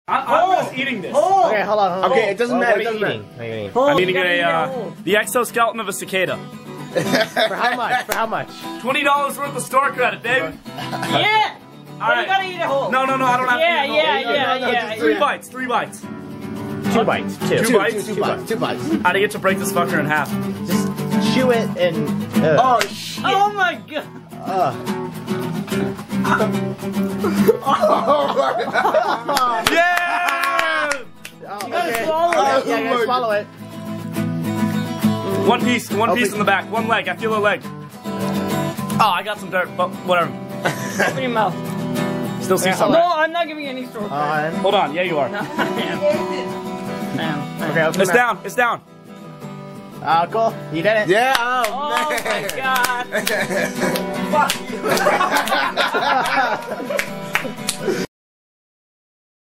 I'm just eating this. Okay, hold on. Okay, it doesn't matter. It doesn't matter. I'm eating the exoskeleton of a cicada. For how much? For how much? $20 worth of store credit, baby. Yeah. All right. You gotta eat it whole. No, I don't have to eat it whole. Yeah. 3 bites. 3 bites. 2 bites. Two. 2 bites. 2 bites. 2 bites. How do you get to break this fucker in half? Just chew it and. Oh shit! Oh my god! Yeah! You gotta swallow it. Yeah, you gotta swallow it. One piece in the back. One leg. I feel a leg. Oh, I got some dirt, but whatever. Open your mouth. Still see some. No, I'm not giving you any store credit. Hold on. Yeah, you are. No, I am. Okay, It's down. It's down. Cool. You did it. Yeah. Oh Man. my god. Fuck you.